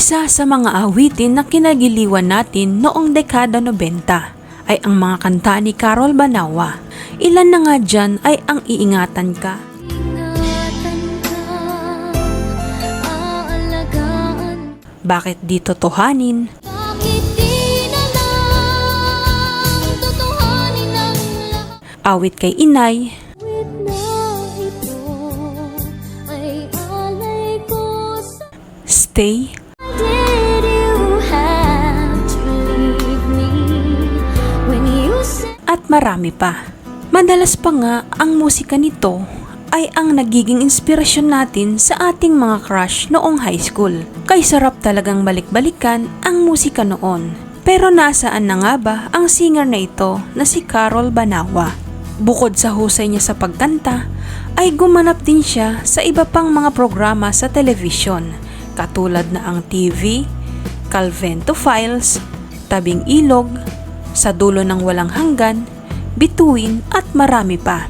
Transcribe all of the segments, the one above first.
Isa sa mga awitin na kinagiliwan natin noong dekada 90 ay ang mga kanta ni Carol Banawa. Ilan na nga dyan ay ang Iingatan Ka, Bakit Di Totohanin, Awit Kay Inay, Stay, at marami pa. Madalas pa nga ang musika nito ay ang nagiging inspirasyon natin sa ating mga crush noong high school. Kay sarap talagang balik-balikan ang musika noon. Pero nasaan na nga ba ang singer na ito na si Carol Banawa? Bukod sa husay niya sa pagkanta, ay gumanap din siya sa iba pang mga programa sa telebisyon, katulad na ang TV, Calvento Files, Tabing Ilog, Sa Dulo ng Walang Hanggan, Bituin at marami pa.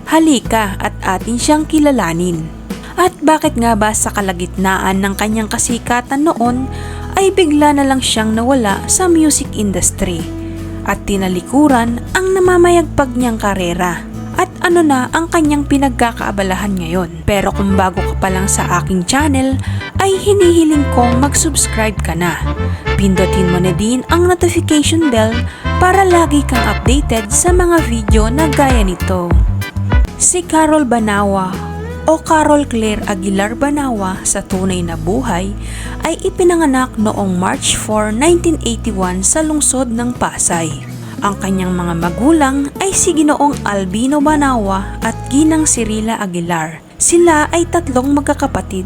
Halika at atin siyang kilalanin. At bakit nga ba sa kalagitnaan ng kanyang kasikatan noon ay bigla na lang siyang nawala sa music industry at tinalikuran ang namamayagpag niyang karera? At ano na ang kanyang pinagkakaabalahan ngayon? Pero kung bago ka pa lang sa aking channel, ay hinihiling kong mag-subscribe ka na. Pindutin mo na din ang notification bell para lagi kang updated sa mga video na gaya nito. Si Carol Banawa o Carol Claire Aguilar Banawa sa tunay na buhay ay ipinanganak noong March 4, 1981 sa lungsod ng Pasay. Ang kanyang mga magulang ay si Ginoong Albino Banawa at Ginang Cirila Aguilar. Sila ay tatlong magkakapatid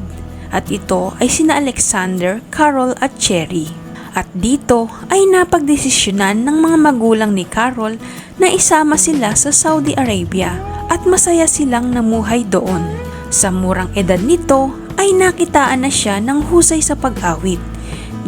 at ito ay sina Alexander, Carol at Cherry. At dito ay napagdesisyonan ng mga magulang ni Carol na isama sila sa Saudi Arabia at masaya silang namuhay doon. Sa murang edad nito ay nakitaan na siya ng husay sa pag-awit.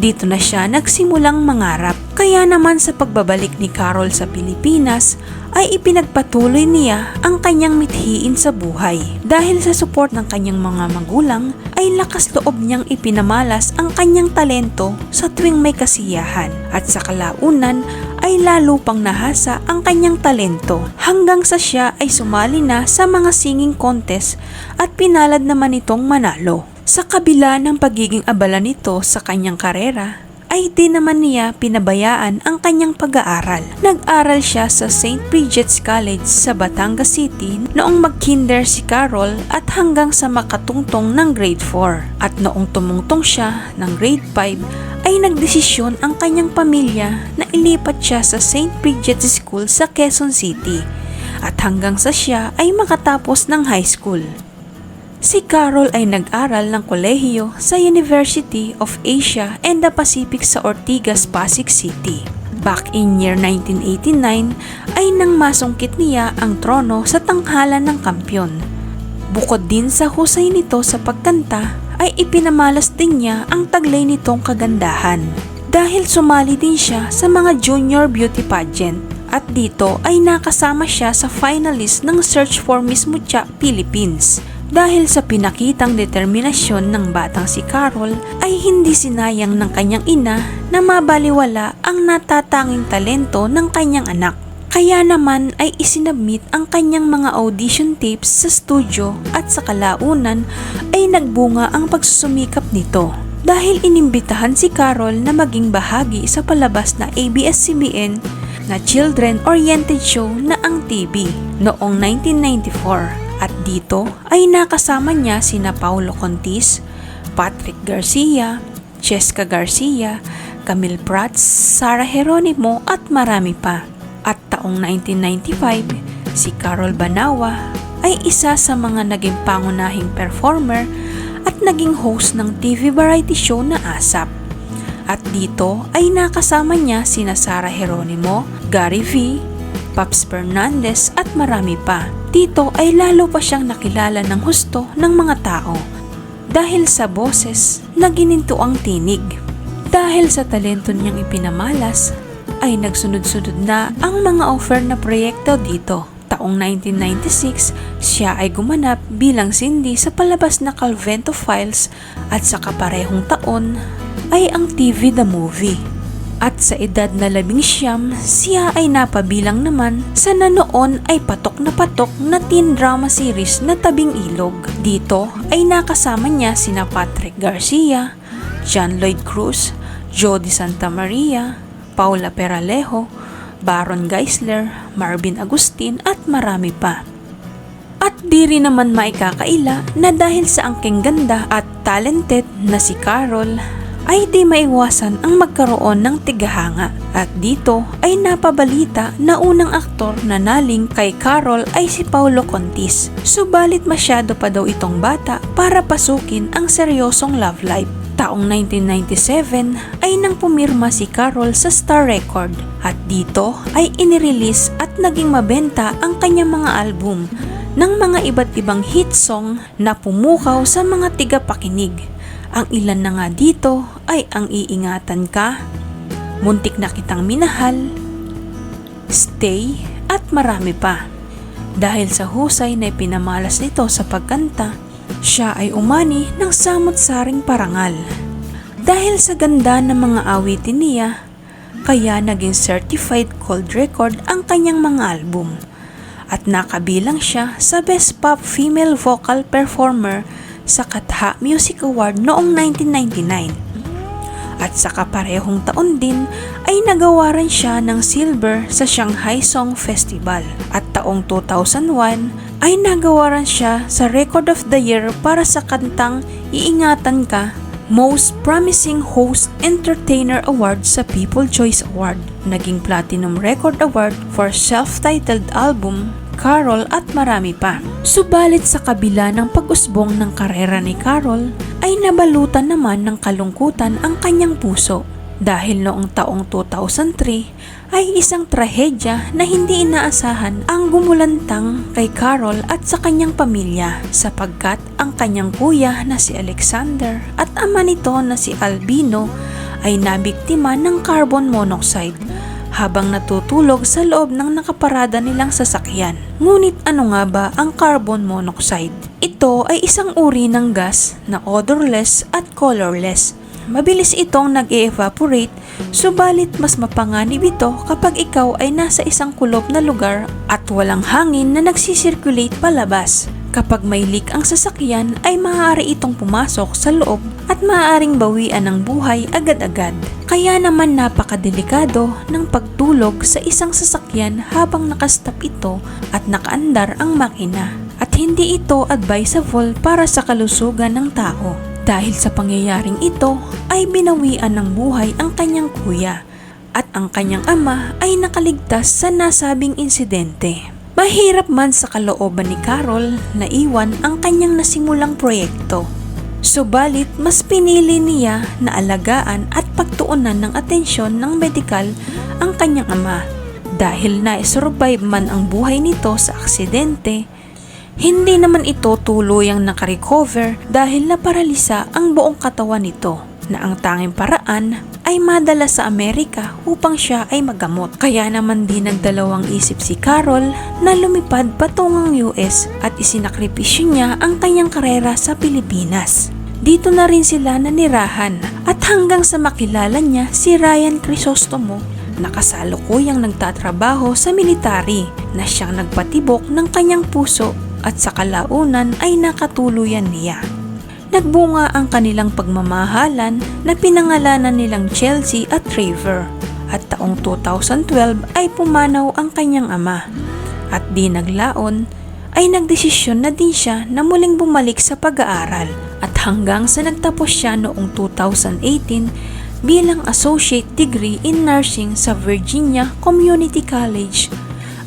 Dito na siya nagsimulang mangarap. Kaya naman sa pagbabalik ni Carol sa Pilipinas ay ipinagpatuloy niya ang kanyang mithiin sa buhay. Dahil sa support ng kanyang mga magulang ay lakas loob niyang ipinamalas ang kanyang talento sa tuwing may kasiyahan. At sa kalaunan ay lalo pang nahasa ang kanyang talento hanggang sa siya ay sumali na sa mga singing contest at pinalad naman itong manalo. Sa kabila ng pagiging abala nito sa kanyang karera, ay di naman niya pinabayaan ang kanyang pag-aaral. Nag-aral siya sa St. Bridget's College sa Batangas City noong mag-kinder si Carol at hanggang sa makatungtong ng grade 4. At noong tumungtong siya ng grade 5 ay nagdesisyon ang kanyang pamilya na ilipat siya sa St. Bridget's School sa Quezon City at hanggang sa siya ay makatapos ng high school. Si Carol ay nag-aral ng kolehiyo sa University of Asia and the Pacific sa Ortigas, Pasig City. Back in year 1989 ay nang masungkit niya ang trono sa tanghalan ng kampyon. Bukod din sa husay nito sa pagkanta ay ipinamalas din niya ang taglay nitong kagandahan dahil sumali din siya sa mga junior beauty pageant. At dito ay nakasama siya sa finalist ng Search for Miss Mucha Philippines. Dahil sa pinakitang determinasyon ng batang si Carol ay hindi sinayang ng kanyang ina na mabaliwala ang natatanging talento ng kanyang anak. Kaya naman ay isinabmit ang kanyang mga audition tapes sa studio at sa kalaunan ay nagbunga ang pagsusumikap nito. Dahil inimbitahan si Carol na maging bahagi sa palabas na ABS-CBN na children-oriented show na Ang TV noong 1994. At dito ay nakasama niya sina Paulo Contis, Patrick Garcia, Cheska Garcia, Camille Prats, Sara Geronimo at marami pa. At taong 1995, si Carol Banawa ay isa sa mga naging pangunahing performer at naging host ng TV variety show na ASAP. At dito ay nakasama niya sina Sara Geronimo, Gary V, Paps Fernandez at marami pa. Dito ay lalo pa siyang nakilala ng husto ng mga tao dahil sa boses na gininto ang tinig. Dahil sa talento niyang ipinamalas ay nagsunod-sunod na ang mga offer na proyekto dito. Taong 1996, siya ay gumanap bilang Cindy sa palabas na Calvento Files at sa kaparehong taon ay ang TV The Movie. At sa edad na 19, siya ay napabilang naman sa noon ay patok na teen drama series na Tabing Ilog. Dito ay nakasama niya sina Patrick Garcia, John Lloyd Cruz, Jody Santa Maria, Paula Peralejo, Baron Geisler, Marvin Agustin at marami pa. At di rin naman maikakaila na dahil sa angking ganda at talented na si Carol, ay di maiwasan ang magkaroon ng tigahanga. At dito ay napabalita na unang aktor na naling kay Carol ay si Paulo Contis. Subalit masyado pa daw itong bata para pasukin ang seryosong love life. Taong 1997 ay nang pumirma si Carol sa Star Record at dito ay inirelease at naging mabenta ang kanyang mga album ng mga iba't ibang hit song na pumukaw sa mga tigapakinig. Ang ilan na nga dito ay Ang Iingatan Ka, Muntik na Kitang Minahal, Stay at marami pa. Dahil sa husay na ipinamalas nito sa pagkanta, siya ay umani ng samot-saring parangal. Dahil sa ganda ng mga awitin niya, kaya naging certified gold record ang kanyang mga album. At nakabilang siya sa Best Pop Female Vocal Performer sa Katha Music Award noong 1999. At sa kaparehong taon din ay nagawaran siya ng silver sa Shanghai Song Festival. At taong 2001 ay nagawaran siya sa Record of the Year para sa kantang Iingatan Ka, Most Promising Host Entertainer Award sa People Choice Award. Naging Platinum Record Award for Self-Titled Album, Carol at marami pa. Subalit sa kabila ng pag-usbong ng karera ni Carol, ay nabalutan naman ng kalungkutan ang kanyang puso. Dahil noong taong 2003 ay isang trahedya na hindi inaasahan ang gumulantang kay Carol at sa kanyang pamilya sapagkat ang kanyang kuya na si Alexander at ama nito na si Albino ay nabiktima ng carbon monoxide habang natutulog sa loob ng nakaparada nilang sasakyan. Ngunit ano nga ba ang carbon monoxide? Ito ay isang uri ng gas na odorless at colorless. Mabilis itong nag-e-evaporate, subalit mas mapanganib ito kapag ikaw ay nasa isang kulob na lugar at walang hangin na nagsisirculate palabas. Kapag may leak ang sasakyan ay maaari itong pumasok sa loob at maaaring bawian ng buhay agad-agad. Kaya naman napakadelikado ng pagtulog sa isang sasakyan habang nakastop ito at nakaandar ang makina. At hindi ito advisable para sa kalusugan ng tao. Dahil sa pangyayaring ito ay binawian ng buhay ang kanyang kuya at ang kanyang ama ay nakaligtas sa nasabing insidente. Mahirap man sa kalooban ni Carol na iwan ang kanyang nasimulang proyekto. Subalit mas pinili niya na alagaan at pagtuunan ng atensyon ng medikal ang kanyang ama. Dahil na-survive man ang buhay nito sa aksidente, hindi naman ito tuluyang nakarecover dahil naparalisa ang buong katawan nito na ang tanging paraan ay madala sa Amerika upang siya ay magamot. Kaya naman din nagdalawang isip si Carol na lumipad patungang US at isinakripisyo niya ang kanyang karera sa Pilipinas. Dito na rin sila nanirahan at hanggang sa makilala niya si Ryan Crisostomo na kasalukuyang nagtatrabaho sa military na siyang nagpatibok ng kanyang puso at sa kalaunan ay nakatuluyan niya. Nagbunga ang kanilang pagmamahalan na pinangalanan nilang Chelsea at Trevor at taong 2012 ay pumanaw ang kanyang ama at di naglaon ay nagdesisyon na din siya na muling bumalik sa pag-aaral at hanggang sa nagtapos siya noong 2018 bilang Associate Degree in Nursing sa Virginia Community College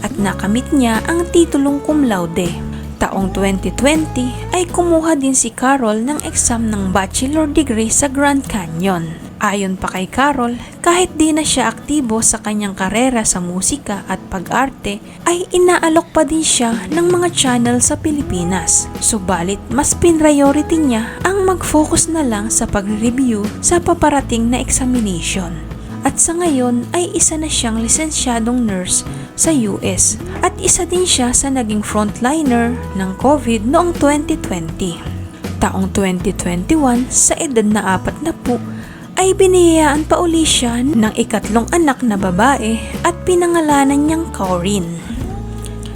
at nakamit niya ang titulong cum laude. Taong 2020 ay kumuha din si Carol ng exam ng bachelor degree sa Grand Canyon. Ayon pa kay Carol, kahit di na siya aktibo sa kanyang karera sa musika at pag-arte, ay inaalok pa din siya ng mga channel sa Pilipinas. Subalit mas priority niya ang mag-focus na lang sa pag-review sa paparating na examination. At sa ngayon ay isa na siyang lisensyadong nurse sa US at isa din siya sa naging frontliner ng COVID noong 2020. Taong 2021 sa edad na 40 ay biniyayaan pa uli siya ng ikatlong anak na babae at pinangalanan niyang Corinne.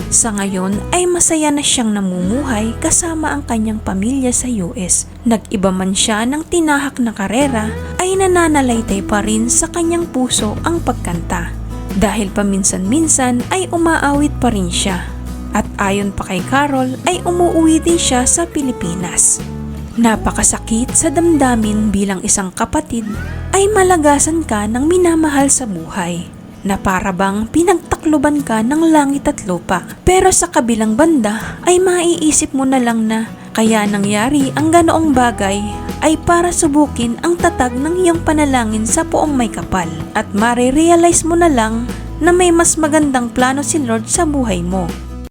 Sa ngayon ay masaya na siyang namumuhay kasama ang kanyang pamilya sa US. Nag-iba man siya ng tinahak na karera ay nananalaytay pa rin sa kanyang puso ang pagkanta. Dahil paminsan-minsan ay umaawit pa rin siya. At ayon pa kay Carol ay umuwi din siya sa Pilipinas. Napakasakit sa damdamin bilang isang kapatid ay malagasan ka ng minamahal sa buhay na para bang pinagtakloban ka ng langit at lupa. Pero sa kabilang banda ay maiisip mo na lang na kaya nangyari ang ganoong bagay ay para subukin ang tatag ng iyong panalangin sa Poong May Kapal at marirealize mo na lang na may mas magandang plano si Lord sa buhay mo.